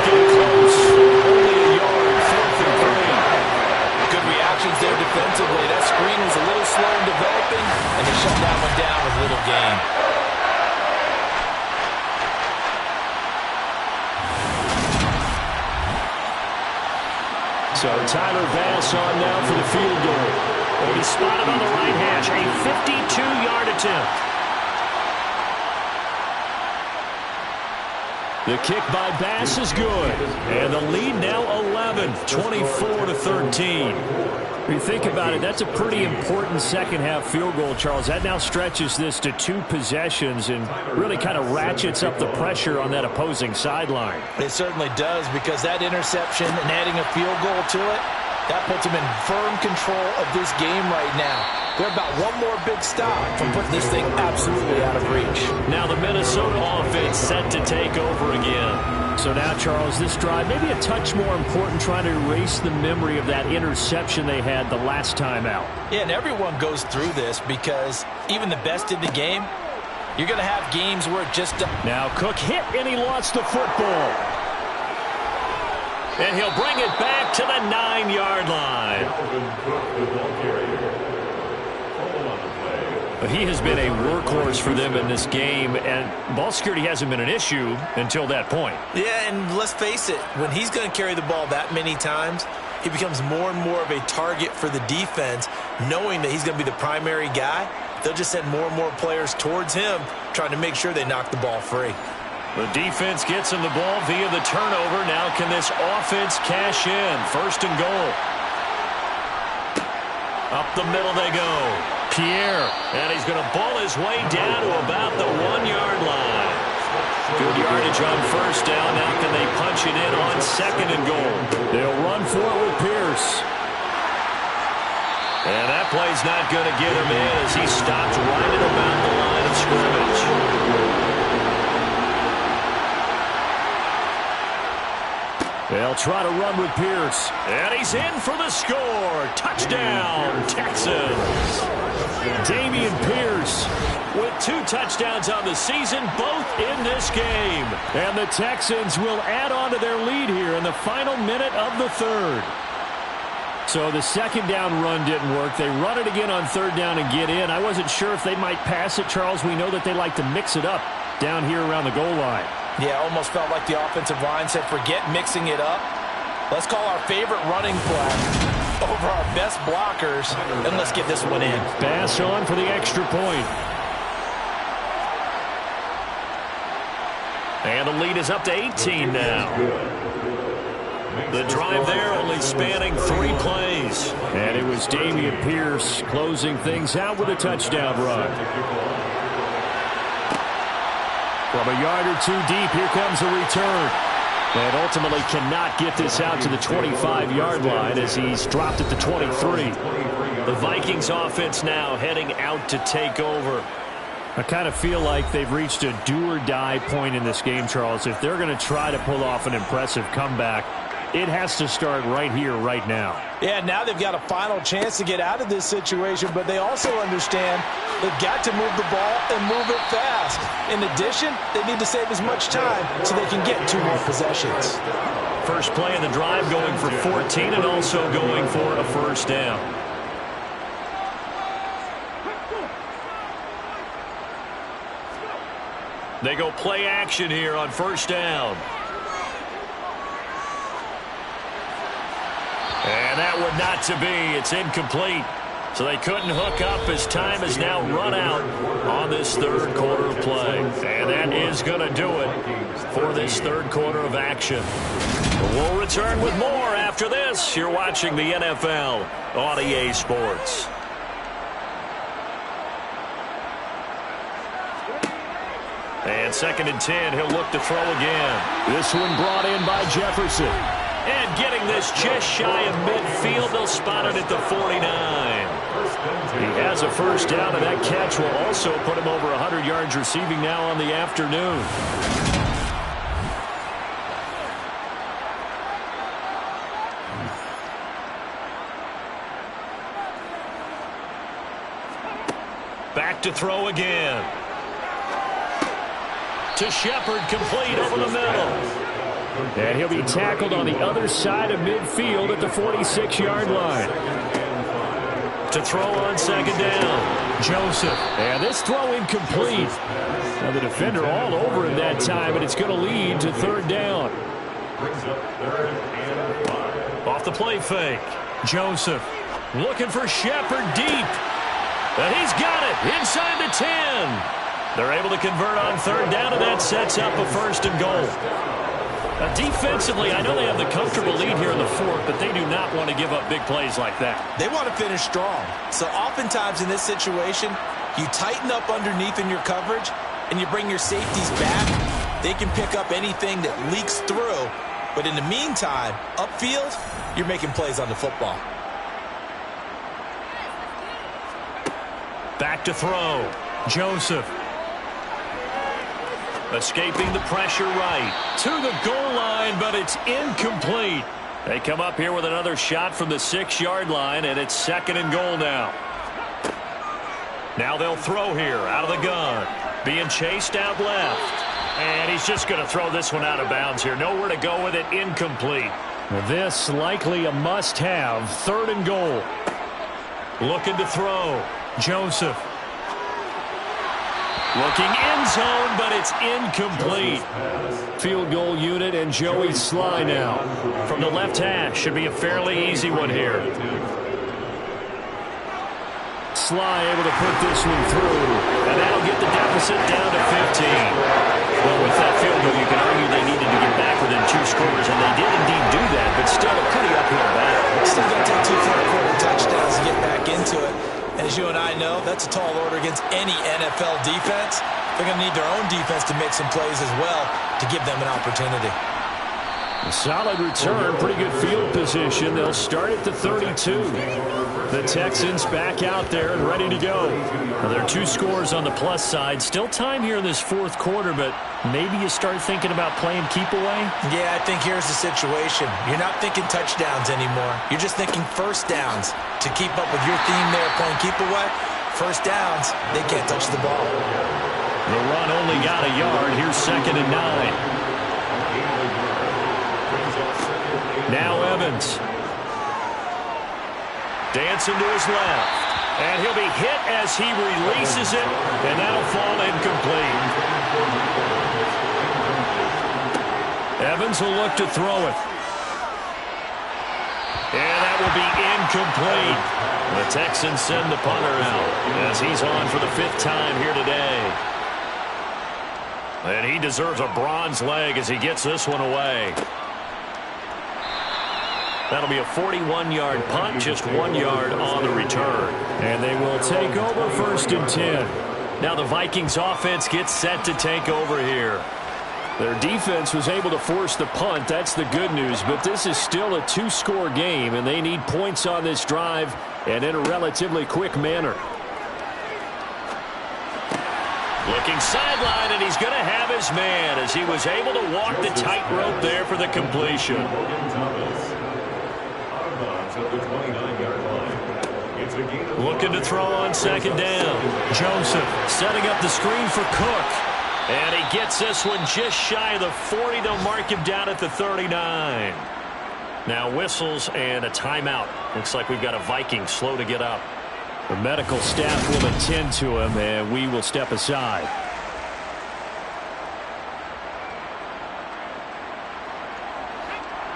Get close. Only a yard, 4th and 3. Good reactions there defensively. That screen was a little slow in developing, and they shut that one down with little gain. So Tyler Bass on now for the field goal. He'll be spotted on the right hash. A 52-yard attempt. The kick by Bass is good. And the lead now 11, 24-13. When you think about it, that's a pretty important second-half field goal, Charles. That now stretches this to 2 possessions and really kind of ratchets up the pressure on that opposing sideline. It certainly does, because that interception and adding a field goal to it, that puts them in firm control of this game right now. They're about one more big stop from putting this thing absolutely out of reach. Now the Minnesota offense set to take over again. So now, Charles, this drive maybe a touch more important, trying to erase the memory of that interception they had the last time out. Yeah, and everyone goes through this, because even the best in the game, you're going to have games where it just... Now Cook hit, and he lost the football. And he'll bring it back to the 9-yard line. But he has been a workhorse for them in this game, and ball security hasn't been an issue until that point. Yeah, and let's face it, when he's going to carry the ball that many times, he becomes more and more of a target for the defense, knowing that he's going to be the primary guy. They'll just send more and more players towards him, trying to make sure they knock the ball free. The defense gets him the ball via the turnover. Now can this offense cash in? 1st and goal. Up the middle they go. Pierre, and he's going to ball his way down to about the 1-yard line. Good yardage on 1st down. Now can they punch it in on 2nd and goal? They'll run for it with Pierce. And that play's not going to get him in as he stopped right at about the line of scrimmage. They'll try to run with Pierce. And he's in for the score. Touchdown, Texans. Dameon Pierce with 2 touchdowns on the season, both in this game. And the Texans will add on to their lead here in the final minute of the 3rd. So the 2nd down run didn't work. They run it again on 3rd down and get in. I wasn't sure if they might pass it, Charles. We know that they like to mix it up down here around the goal line. Yeah, almost felt like the offensive line said, forget mixing it up. Let's call our favorite running play over our best blockers, and let's get this one in. Pass on for the extra point. And the lead is up to 18 now. The drive there only spanning 3 plays. And it was Dameon Pierce closing things out with a touchdown run. From a yard or 2 deep, here comes a return. And ultimately cannot get this out to the 25-yard line as he's dropped at the 23. The Vikings offense now heading out to take over. I kind of feel like they've reached a do-or-die point in this game, Charles. If they're going to try to pull off an impressive comeback, it has to start right here, right now. Yeah, now they've got a final chance to get out of this situation, but they also understand they've got to move the ball and move it fast. In addition, they need to save as much time so they can get 2 more possessions. First play of the drive going for 14 and also going for a first down. They go play action here on first down. And that would not to be. It's incomplete. So they couldn't hook up as time has now run out on this third quarter of play. And that is going to do it for this third quarter of action. We'll return with more after this. You're watching the NFL on EA Sports. And 2nd and 10, he'll look to throw again. This one brought in by Jefferson. And getting this just shy of midfield, they'll spot it at the 49. He has a first down, and that catch will also put him over 100 yards receiving now on the afternoon. Back to throw again. To Shepard, complete over the middle. And he'll be tackled on the other side of midfield at the 46-yard line. To throw on 2nd down. Joseph. And this throw incomplete. Now the defender all over him that time, and it's going to lead to 3rd down. Off the play fake. Joseph looking for Shepard deep. And he's got it inside the 10. They're able to convert on 3rd down, and that sets up a 1st and goal. Defensively, I know they have the comfortable lead here in the 4th, but they do not want to give up big plays like that. They want to finish strong. So oftentimes in this situation, you tighten up underneath in your coverage, and you bring your safeties back. They can pick up anything that leaks through. But in the meantime, upfield, you're making plays on the football. Back to throw. Joseph. Escaping the pressure right. To the goal line, but it's incomplete. They come up here with another shot from the 6-yard line, and it's 2nd and goal now. Now they'll throw here out of the gun. Being chased out left. And he's just going to throw this one out of bounds here. Nowhere to go with it. Incomplete. This likely a must-have. 3rd and goal. Looking to throw. Joseph. Looking end zone, but it's incomplete. Field goal unit and Joey Sly now. From the left hash, should be a fairly easy one here. Sly able to put this one through. And that'll get the deficit down to 15. Well, with that field goal, you can argue they needed to get back within 2 scores, and they did indeed do that, but still a pretty uphill battle. Still got to take 2 fourth-quarter touchdowns to get back into it. As you and I know, that's a tall order against any NFL defense. They're going to need their own defense to make some plays as well to give them an opportunity. A solid return, pretty good field position. They'll start at the 32. The Texans back out there and ready to go. Well, there are 2 scores on the plus side. Still time here in this 4th quarter, but maybe you start thinking about playing keep away? Yeah, I think here's the situation. You're not thinking touchdowns anymore. You're just thinking first downs. To keep up with your theme there, playing keep away, first downs, they can't touch the ball. The run only got a yard. Here's 2nd and 9. Now Evans. Dancing to his left. And he'll be hit as he releases it, and that'll fall incomplete. Evans will look to throw it. And that will be incomplete. The Texans send the punter out as he's on for the 5th time here today. And he deserves a bronze leg as he gets this one away. That'll be a 41-yard punt, just 1 yard on the return. And they will take over 1st and 10. Now the Vikings offense gets set to take over here. Their defense was able to force the punt. That's the good news. But this is still a 2-score game, and they need points on this drive and in a relatively quick manner. Looking sideline, and he's going to have his man as he was able to walk the tightrope there for the completion. Looking to throw on 2nd down. Joseph setting up the screen for Cook. And he gets this one just shy of the 40. They'll mark him down at the 39. Now whistles and a timeout. Looks like we've got a Viking slow to get up. The medical staff will attend to him, and we will step aside.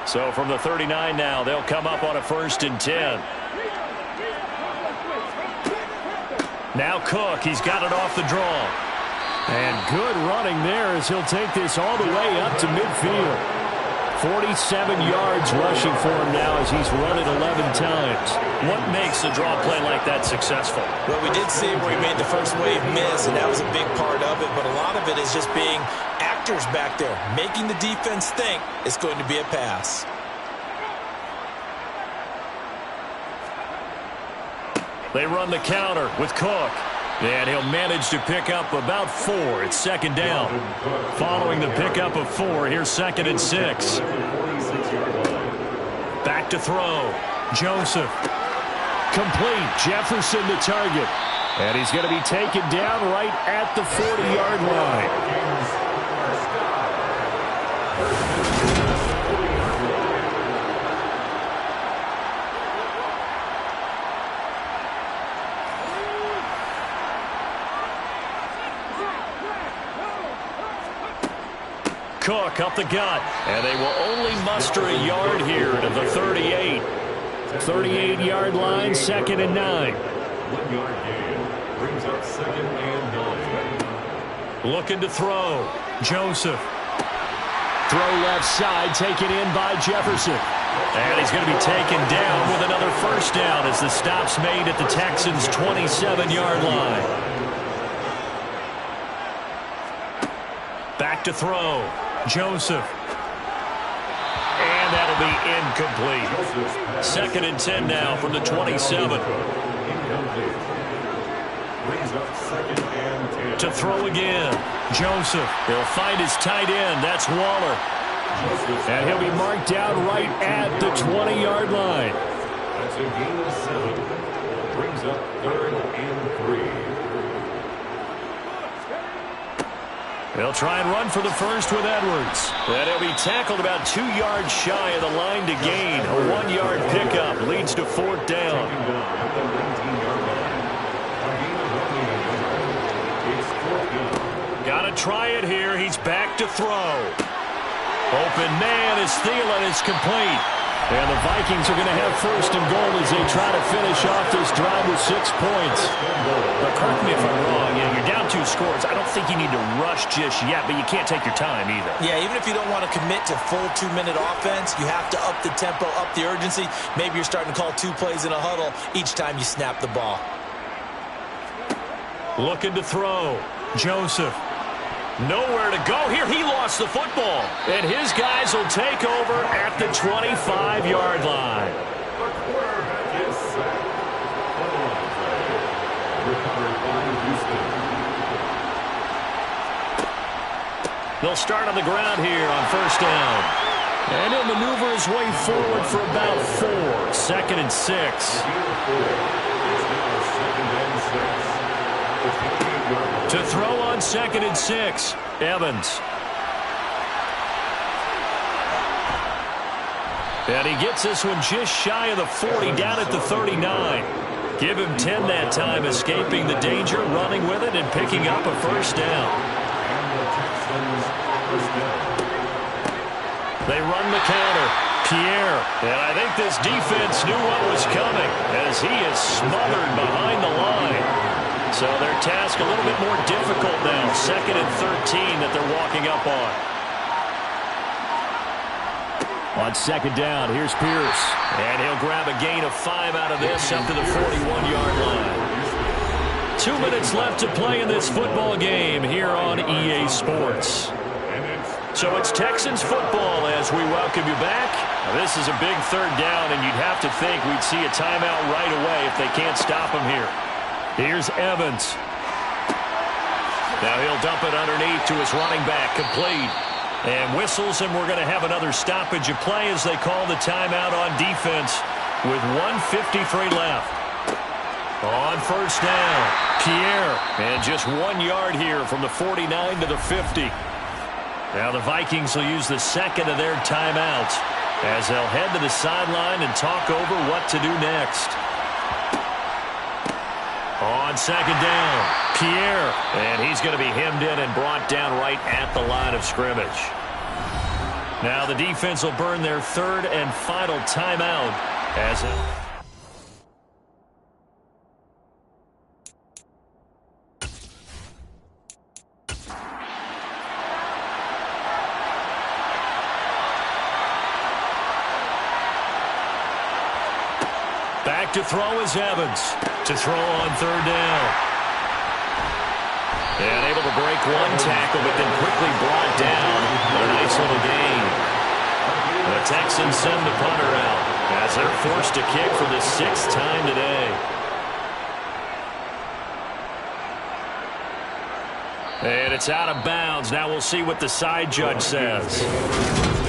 So from the 39 now, they'll come up on a 1st and 10. Now Cook, he's got it off the draw. And good running there as he'll take this all the way up to midfield. 47 yards rushing for him now as he's run it 11 times. What makes a draw play like that successful? Well, we did see where he made the first wave miss, and that was a big part of it. But a lot of it is just being actors back there, making the defense think it's going to be a pass. They run the counter with Cook. And he'll manage to pick up about 4. It's 2nd down. Following the pickup of 4, here's 2nd and 6. Back to throw. Joseph. Complete. Jefferson the target. And he's going to be taken down right at the 40-yard line. Cook up the gut, and they will only muster a yard here to the 38. 38-yard line, 2nd and 9. 1 yard gain brings up 2nd and 9. Looking to throw. Joseph. Throw left side, taken in by Jefferson. And he's going to be taken down with another 1st down as the stop's made at the Texans' 27-yard line. Back to throw. Joseph. And that'll be incomplete. 2nd and 10 now from the 27. To throw again. Joseph. He'll find his tight end. That's Waller. And he'll be marked down right at the 20-yard line. That's a gain of 7. Brings up 3rd and 3. They'll try and run for the first with Edwards. And he'll be tackled about 2 yards shy of the line to gain. A 1-yard pickup leads to 4th down. Got to try it here. He's back to throw. Open man is Thielen. It's complete. And the Vikings are going to have 1st and goal as they try to finish off this drive with 6 points. But correct me if I'm wrong. You're down 2 scores. I don't think you need to rush just yet, but you can't take your time either. Yeah, even if you don't want to commit to full 2-minute offense, you have to up the tempo, up the urgency. Maybe you're starting to call 2 plays in a huddle each time you snap the ball. Looking to throw. Joseph. Nowhere to go here. He lost the football. And his guys will take over at the 25-yard line. They'll start on the ground here on 1st down. And he'll maneuver his way forward for about 4. 2nd and 6. To throw on 2nd and 6, Evans. And he gets this one just shy of the 40, down at the 39. Give him 10 that time, escaping the danger, running with it, and picking up a 1st down. They run the counter. Pierre. And I think this defense knew what was coming as he is smothered behind the line. So their task a little bit more difficult now. 2nd and 13 that they're walking up on. On 2nd down, here's Pierce. And he'll grab a gain of 5 out of this up to the 41-yard line. 2 minutes left to play in this football game here on EA Sports. So it's Texans football as we welcome you back. Now, this is a big 3rd down, and you'd have to think we'd see a timeout right away if they can't stop him here. Here's Evans. Now he'll dump it underneath to his running back, complete. And whistles, and we're going to have another stoppage of play as they call the timeout on defense with 1:53 left. On 1st down, Pierre. And just 1 yard here from the 49 to the 50. Now the Vikings will use the 2nd of their timeouts as they'll head to the sideline and talk over what to do next. On 2nd down, Pierre. And he's going to be hemmed in and brought down right at the line of scrimmage. Now the defense will burn their 3rd and final timeout as it... Back to throw is Evans. To throw on 3rd down. And able to break 1 tackle, but then quickly brought down. A nice little gain. The Texans send the punter out as they're forced to kick for the 6th time today. And it's out of bounds. Now we'll see what the side judge says.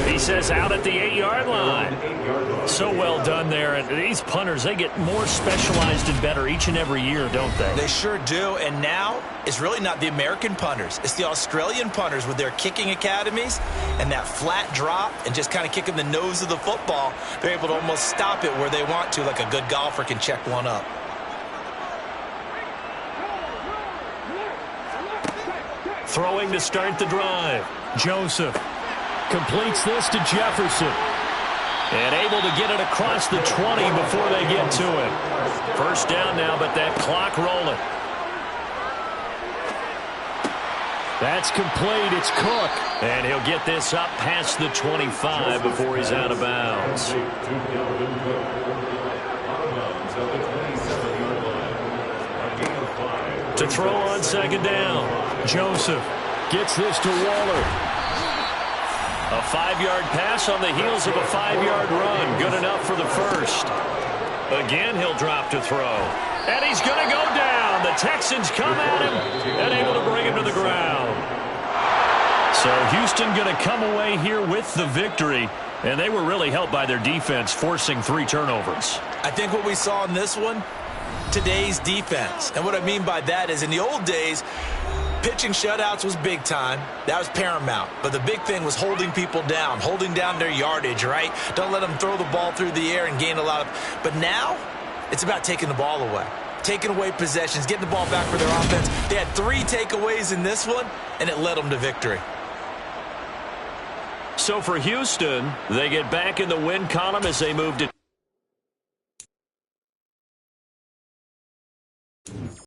He says out at the 8-yard line. So well done there. And these punters, they get more specialized and better each and every year, don't they? They sure do. And now it's really not the American punters. It's the Australian punters with their kicking academies and that flat drop and just kind of kicking the nose of the football. They're able to almost stop it where they want to, like a good golfer can check one up. Throwing to start the drive. Joseph completes this to Jefferson. And able to get it across the 20 before they get to it. 1st down now, but that clock rolling. That's complete. It's Cook. And he'll get this up past the 25 before he's out of bounds. To throw on 2nd down. Joseph gets this to Waller. A 5-yard pass on the heels of a 5-yard run. Good enough for the 1st. Again, he'll drop to throw. And he's going to go down. The Texans come at him and able to bring him to the ground. So Houston going to come away here with the victory. And they were really helped by their defense, forcing 3 turnovers. I think what we saw in this one, today's defense. And what I mean by that is in the old days, pitching shutouts was big time. That was paramount. But the big thing was holding people down, holding down their yardage, right? Don't let them throw the ball through the air and gain a lot of... But now, it's about taking the ball away. Taking away possessions, getting the ball back for their offense. They had 3 takeaways in this one, and it led them to victory. So for Houston, they get back in the win column as they move to